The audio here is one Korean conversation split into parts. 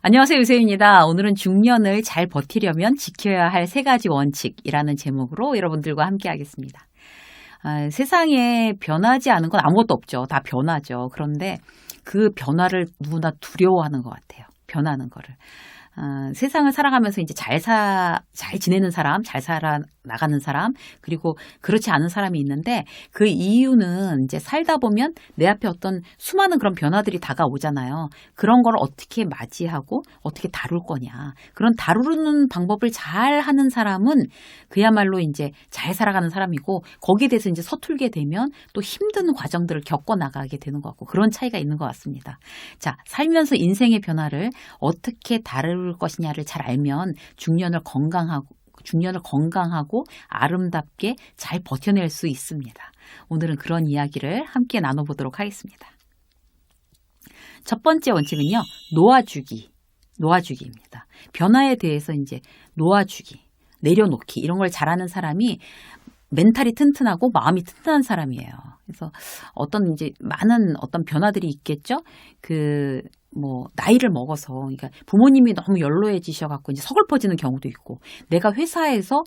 안녕하세요, 유세입니다. 오늘은 중년을 잘 버티려면 지켜야 할 3가지 원칙이라는 제목으로 여러분들과 함께 하겠습니다. 세상에 변하지 않은 건 아무것도 없죠. 다 변하죠. 그런데 그 변화를 누구나 두려워하는 것 같아요. 변하는 거를. 세상을 살아가면서 이제 잘 지내는 사람, 잘 살아나가는 사람, 그리고 그렇지 않은 사람이 있는데 그 이유는 이제 살다 보면 내 앞에 어떤 수많은 그런 변화들이 다가오잖아요. 그런 걸 어떻게 맞이하고 어떻게 다룰 거냐. 그런 다루는 방법을 잘 하는 사람은 그야말로 이제 잘 살아가는 사람이고 거기에 대해서 이제 서툴게 되면 또 힘든 과정들을 겪어 나가게 되는 것 같고 그런 차이가 있는 것 같습니다. 자, 살면서 인생의 변화를 어떻게 다룰 것이냐를 잘 알면 중년을 건강하고 아름답게 잘 버텨낼 수 있습니다. 오늘은 그런 이야기를 함께 나눠보도록 하겠습니다. 첫 번째 원칙은요, 놓아주기입니다. 변화에 대해서 이제 놓아주기, 내려놓기 이런 걸 잘하는 사람이 멘탈이 튼튼하고 마음이 튼튼한 사람이에요. 그래서 많은 변화들이 있겠죠. 나이를 먹어서, 그러니까 부모님이 너무 연로해지셔갖고 이제 서글퍼지는 경우도 있고, 내가 회사에서,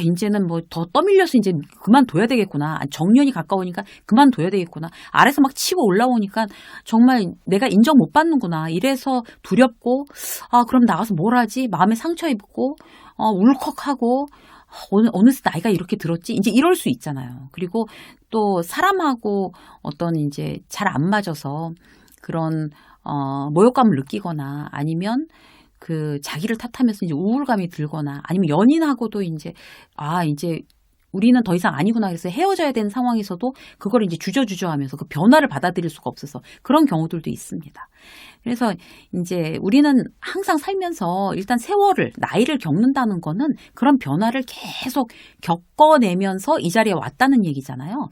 이제는 더 떠밀려서 이제 그만둬야 되겠구나. 정년이 가까우니까 그만둬야 되겠구나. 아래서 막 치고 올라오니까 정말 내가 인정 못 받는구나. 이래서 두렵고, 그럼 나가서 뭘 하지? 마음에 상처 입고, 울컥하고, 어느새 나이가 이렇게 들었지? 이제 이럴 수 있잖아요. 그리고 또 사람하고 이제 잘 안 맞아서 그런, 모욕감을 느끼거나 아니면 자기를 탓하면서 이제 우울감이 들거나 아니면 연인하고도 이제 우리는 더 이상 아니구나 그래서 헤어져야 되는 상황에서도 그걸 이제 주저주저 하면서 그 변화를 받아들일 수가 없어서 그런 경우들도 있습니다. 그래서 이제 우리는 항상 살면서 일단 나이를 겪는다는 거는 그런 변화를 계속 겪어내면서 이 자리에 왔다는 얘기잖아요.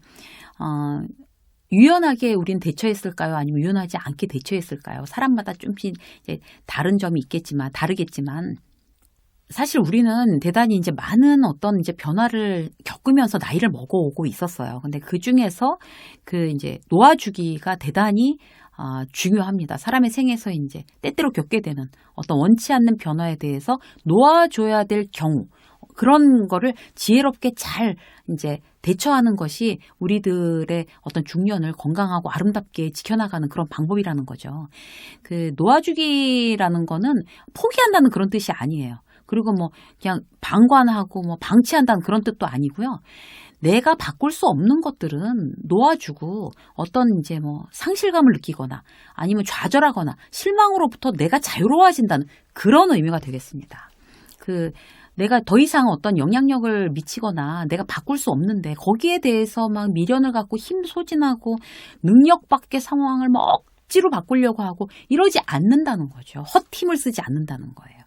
유연하게 우린 대처했을까요? 아니면 유연하지 않게 대처했을까요? 사람마다 좀씩 이제 다른 점이 다르겠지만, 사실 우리는 대단히 이제 많은 이제 변화를 겪으면서 나이를 먹어오고 있었어요. 근데 그 중에서 이제 놓아주기가 대단히 중요합니다. 사람의 생에서 이제 때때로 겪게 되는 원치 않는 변화에 대해서 놓아줘야 될 경우, 그런 거를 지혜롭게 잘 이제 대처하는 것이 우리들의 중년을 건강하고 아름답게 지켜나가는 그런 방법이라는 거죠. 놓아주기라는 거는 포기한다는 그런 뜻이 아니에요. 그리고 그냥 방관하고 방치한다는 그런 뜻도 아니고요. 내가 바꿀 수 없는 것들은 놓아주고 이제 상실감을 느끼거나 아니면 좌절하거나 실망으로부터 내가 자유로워진다는 그런 의미가 되겠습니다. 내가 더 이상 영향력을 미치거나 내가 바꿀 수 없는데 거기에 대해서 막 미련을 갖고 힘소진하고 능력 밖의 상황을 억지로 바꾸려고 하고 이러지 않는다는 거죠. 헛힘을 쓰지 않는다는 거예요.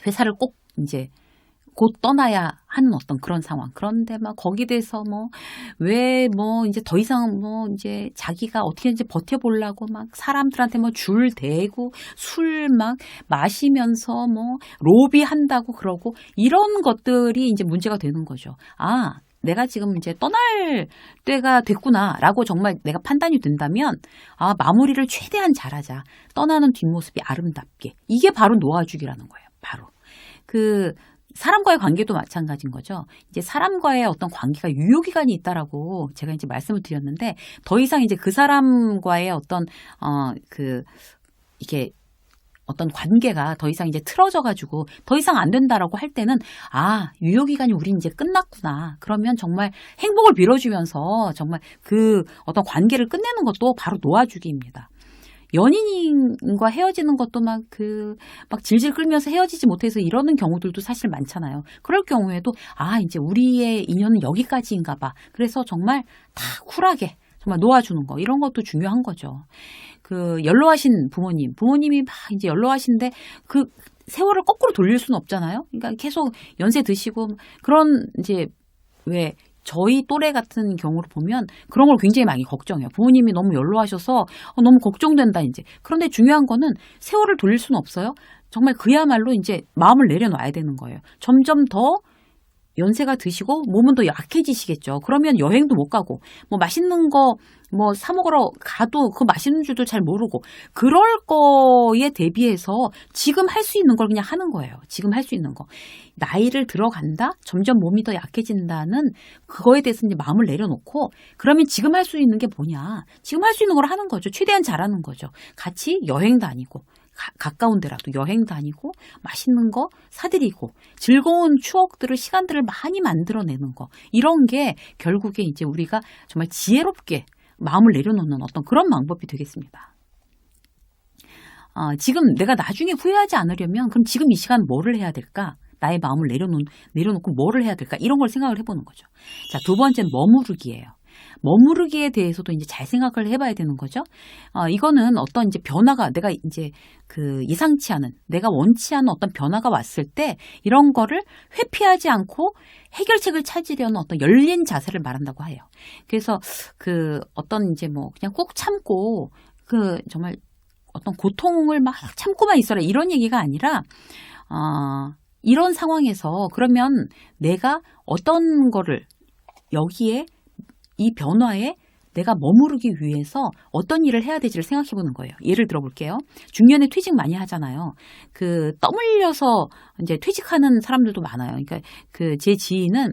회사를 꼭 이제 곧 떠나야 하는 그런 상황. 그런데 거기에 대해서 이제 더 이상 이제 자기가 어떻게든지 버텨보려고 사람들한테 줄 대고 술 마시면서 로비한다고 그러고 이런 것들이 이제 문제가 되는 거죠. 내가 지금 이제 떠날 때가 됐구나라고 정말 내가 판단이 된다면 마무리를 최대한 잘하자. 떠나는 뒷모습이 아름답게. 이게 바로 놓아주기라는 거예요. 바로. 사람과의 관계도 마찬가지인 거죠. 이제 사람과의 관계가 유효기간이 있다라고 제가 이제 말씀을 드렸는데 더 이상 이제 그 사람과의 이게 관계가 더 이상 이제 틀어져가지고 더 이상 안 된다라고 할 때는 유효기간이 우린 이제 끝났구나. 그러면 정말 행복을 빌어주면서 정말 관계를 끝내는 것도 바로 놓아주기입니다. 연인과 헤어지는 것도 질질 끌면서 헤어지지 못해서 이러는 경우들도 사실 많잖아요. 그럴 경우에도 이제 우리의 인연은 여기까지인가 봐. 그래서 정말 다 쿨하게 정말 놓아주는 거 이런 것도 중요한 거죠. 연로하신 부모님이 막 이제 연로하신데 세월을 거꾸로 돌릴 수는 없잖아요. 그러니까 계속 연세 드시고 그런 이제 저희 또래 같은 경우를 보면 그런 걸 굉장히 많이 걱정해요. 부모님이 너무 연로하셔서 너무 걱정된다 이제. 그런데 중요한 거는 세월을 돌릴 수는 없어요. 정말 그야말로 이제 마음을 내려놔야 되는 거예요. 점점 더 연세가 드시고 몸은 더 약해지시겠죠. 그러면 여행도 못 가고 뭐 맛있는 거 뭐 사 먹으러 가도 그 맛있는 줄도 잘 모르고 그럴 거에 대비해서 지금 할 수 있는 걸 그냥 하는 거예요. 지금 할 수 있는 거. 나이를 들어간다? 점점 몸이 더 약해진다는 그거에 대해서 이제 마음을 내려놓고 그러면 지금 할 수 있는 게 뭐냐? 지금 할 수 있는 걸 하는 거죠. 최대한 잘하는 거죠. 같이 여행 다니고 가까운 데라도 여행 다니고 맛있는 거 사드리고 즐거운 추억들을 시간들을 많이 만들어내는 거 이런 게 결국에 이제 우리가 정말 지혜롭게 마음을 내려놓는 어떤 그런 방법이 되겠습니다. 지금 내가 나중에 후회하지 않으려면 그럼 지금 이 시간 뭐를 해야 될까? 나의 마음을 내려놓고 뭐를 해야 될까? 이런 걸 생각을 해보는 거죠. 자, 두 번째는 머무르기예요. 머무르기에 대해서도 이제 잘 생각을 해봐야 되는 거죠. 이거는 어떤 이제 변화가 내가 이제 그 예상치 않은 내가 원치 않은 어떤 변화가 왔을 때 이런 거를 회피하지 않고 해결책을 찾으려는 어떤 열린 자세를 말한다고 해요. 그래서 그 어떤 이제 뭐 그냥 꾹 참고 그 정말 어떤 고통을 막 참고만 있어라 이런 얘기가 아니라 이런 상황에서 그러면 내가 어떤 거를 여기에 이 변화에 내가 머무르기 위해서 어떤 일을 해야 될지를 생각해 보는 거예요. 예를 들어 볼게요. 중년에 퇴직 많이 하잖아요. 그 떠밀려서 이제 퇴직하는 사람들도 많아요. 그러니까 그 제 지인은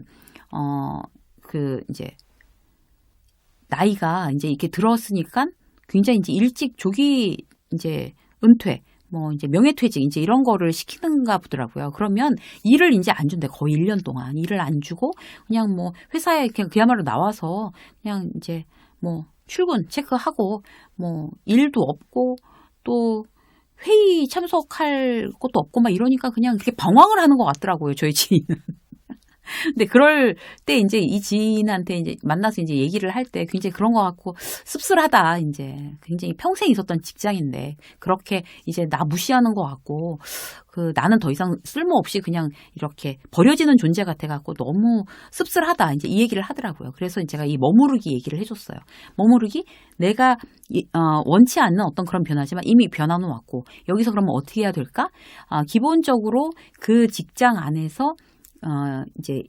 그 이제 나이가 이제 이렇게 들었으니까 굉장히 이제 일찍 조기 이제 은퇴 뭐 이제 명예퇴직 이제 이런 거를 시키는가 보더라고요. 그러면 일을 이제 안 준대. 거의 1년 동안 일을 안 주고 그냥 뭐 회사에 그냥 그야말로 나와서 그냥 이제 뭐 출근 체크하고 뭐 일도 없고 또 회의 참석할 것도 없고 막 이러니까 그냥 그렇게 방황을 하는 것 같더라고요. 저희 지인은. 근데 그럴 때 이제 이 지인한테 이제 만나서 이제 얘기를 할 때 굉장히 그런 것 같고 씁쓸하다. 이제 굉장히 평생 있었던 직장인데 그렇게 이제 나 무시하는 것 같고 그 나는 더 이상 쓸모없이 그냥 이렇게 버려지는 존재 같아 갖고 너무 씁쓸하다. 이제 이 얘기를 하더라고요. 그래서 제가 이 머무르기 얘기를 해줬어요. 머무르기 내가 원치 않는 어떤 그런 변화지만 이미 변화는 왔고 여기서 그러면 어떻게 해야 될까? 기본적으로 그 직장 안에서 이제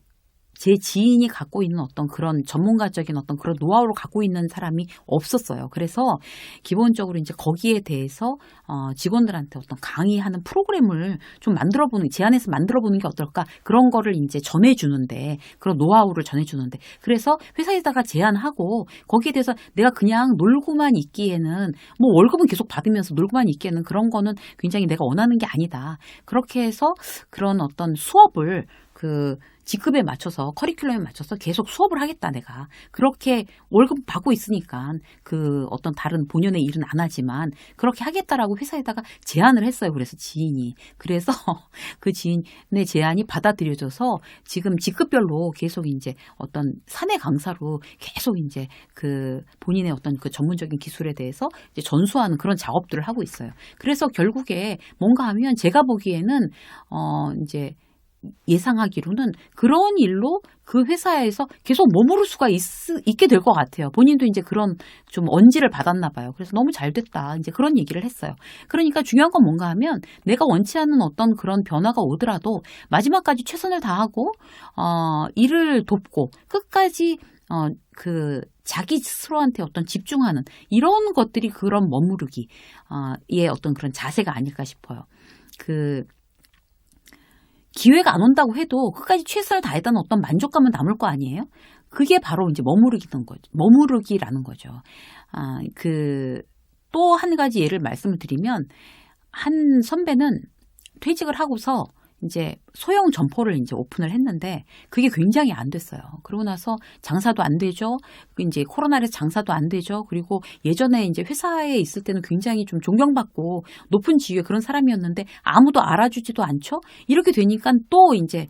제 지인이 갖고 있는 어떤 그런 전문가적인 어떤 그런 노하우를 갖고 있는 사람이 없었어요. 그래서 기본적으로 이제 거기에 대해서 직원들한테 어떤 강의하는 프로그램을 좀 제안해서 만들어보는 게 어떨까? 그런 거를 이제 전해주는데, 그런 노하우를 전해주는데, 그래서 회사에다가 제안하고 거기에 대해서 내가 그냥 놀고만 있기에는 뭐 월급은 계속 받으면서 놀고만 있기에는 그런 거는 굉장히 내가 원하는 게 아니다. 그렇게 해서 그런 어떤 수업을 그 직급에 맞춰서 커리큘럼에 맞춰서 계속 수업을 하겠다 내가 그렇게 월급 받고 있으니까 그 어떤 다른 본연의 일은 안 하지만 그렇게 하겠다라고 회사에다가 제안을 했어요. 그래서 지인이 그래서 그 지인의 제안이 받아들여져서 지금 직급별로 계속 이제 어떤 사내 강사로 계속 이제 그 본인의 어떤 그 전문적인 기술에 대해서 이제 전수하는 그런 작업들을 하고 있어요. 그래서 결국에 뭔가 하면 제가 보기에는 이제 예상하기로는 그런 일로 그 회사에서 계속 머무를 수가 있게 될 것 같아요. 본인도 이제 그런 좀 언지를 받았나 봐요. 그래서 너무 잘 됐다. 이제 그런 얘기를 했어요. 그러니까 중요한 건 뭔가 하면 내가 원치 않는 어떤 그런 변화가 오더라도 마지막까지 최선을 다하고 일을 돕고 끝까지 그 자기 스스로한테 어떤 집중하는 이런 것들이 그런 머무르기의 어떤 그런 자세가 아닐까 싶어요. 기회가 안 온다고 해도 끝까지 최선을 다했다는 어떤 만족감은 남을 거 아니에요? 그게 바로 이제 머무르기라는 거죠. 또 한 가지 예를 말씀을 드리면, 한 선배는 퇴직을 하고서 이제 소형 점포를 이제 오픈을 했는데 그게 굉장히 안 됐어요. 그러고 나서 장사도 안 되죠. 이제 코로나에서 장사도 안 되죠. 그리고 예전에 이제 회사에 있을 때는 굉장히 좀 존경받고 높은 지위의 그런 사람이었는데 아무도 알아주지도 않죠. 이렇게 되니까 또 이제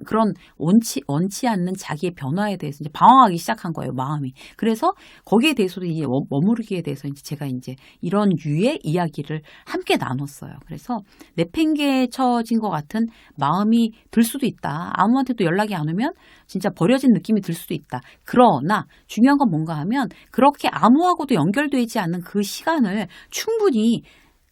그런 원치 않는 자기의 변화에 대해서 이제 방황하기 시작한 거예요, 마음이. 그래서 거기에 대해서도 이제 머무르기에 대해서 이제 제가 이제 이런 유의 이야기를 함께 나눴어요. 그래서 내팽개쳐진 것 같은 마음이 들 수도 있다. 아무한테도 연락이 안 오면 진짜 버려진 느낌이 들 수도 있다. 그러나 중요한 건 뭔가 하면 그렇게 아무하고도 연결되지 않는 그 시간을 충분히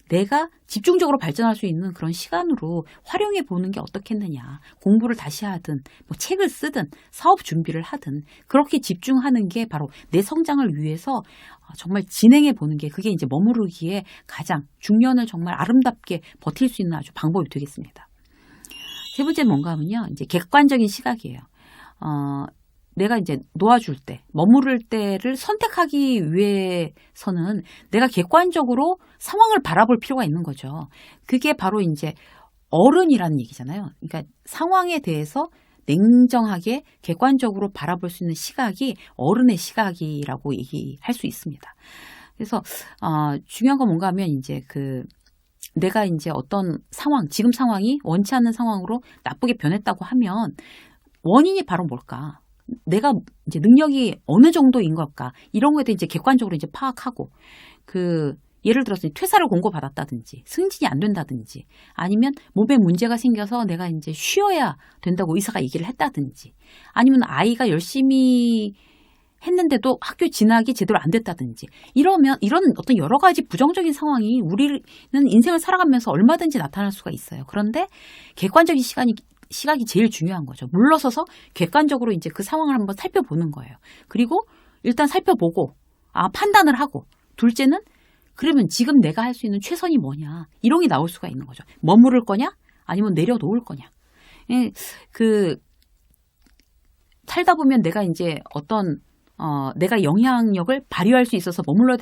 내가 집중적으로 발전할 수 있는 그런 시간으로 활용해 보는 게 어떻겠느냐. 공부를 다시 하든 뭐 책을 쓰든 사업 준비를 하든 그렇게 집중하는 게 바로 내 성장을 위해서 정말 진행해 보는 게 그게 이제 머무르기에 가장 중년을 정말 아름답게 버틸 수 있는 아주 방법이 되겠습니다. 세 번째는 뭔가 하면요. 이제 객관적인 시각이에요. 내가 이제 놓아줄 때, 머무를 때를 선택하기 위해서는 내가 객관적으로 상황을 바라볼 필요가 있는 거죠. 그게 바로 이제 어른이라는 얘기잖아요. 그러니까 상황에 대해서 냉정하게 객관적으로 바라볼 수 있는 시각이 어른의 시각이라고 얘기할 수 있습니다. 그래서 중요한 건 뭔가 하면 이제 내가 이제 어떤 상황, 지금 상황이 원치 않는 상황으로 나쁘게 변했다고 하면 원인이 바로 뭘까? 내가 이제 능력이 어느 정도인 걸까? 이런 거에 대해 이제 객관적으로 이제 파악하고 예를 들어서 퇴사를 공고받았다든지 승진이 안 된다든지 아니면 몸에 문제가 생겨서 내가 이제 쉬어야 된다고 의사가 얘기를 했다든지 아니면 아이가 열심히 했는데도 학교 진학이 제대로 안 됐다든지 이런 어떤 여러 가지 부정적인 상황이 우리는 인생을 살아가면서 얼마든지 나타날 수가 있어요. 그런데 객관적인 시각이 제일 중요한 거죠. 물러서서 객관적으로 이제 그 상황을 한번 살펴보는 거예요. 그리고 일단 살펴보고 판단을 하고 둘째는 그러면 지금 내가 할 수 있는 최선이 뭐냐 이런 게 나올 수가 있는 거죠. 머무를 거냐 아니면 내려놓을 거냐. 살다 보면 내가 이제 내가 영향력을 발휘할 수 있어서 머물러야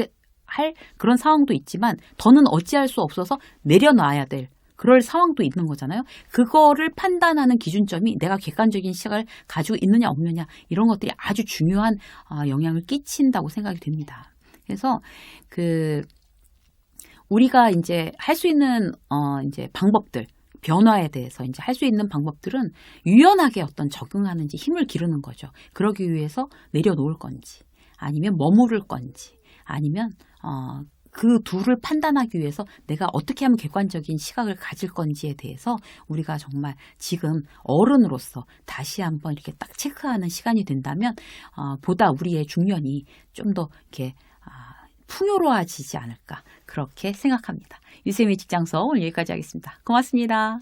할 그런 상황도 있지만 더는 어찌할 수 없어서 내려놔야 될 그럴 상황도 있는 거잖아요. 그거를 판단하는 기준점이 내가 객관적인 시각을 가지고 있느냐 없느냐 이런 것들이 아주 중요한 영향을 끼친다고 생각이 됩니다. 그래서 우리가 이제 할 수 있는 이제 방법들 변화에 대해서 이제 할 수 있는 방법들은 유연하게 어떤 적응하는지 힘을 기르는 거죠. 그러기 위해서 내려놓을 건지 아니면 머무를 건지 아니면 그 둘을 판단하기 위해서 내가 어떻게 하면 객관적인 시각을 가질 건지에 대해서 우리가 정말 지금 어른으로서 다시 한번 이렇게 딱 체크하는 시간이 된다면 보다 우리의 중년이 좀 더 이렇게 풍요로워지지 않을까 그렇게 생각합니다. 유쌤의 직장서 오늘 여기까지 하겠습니다. 고맙습니다.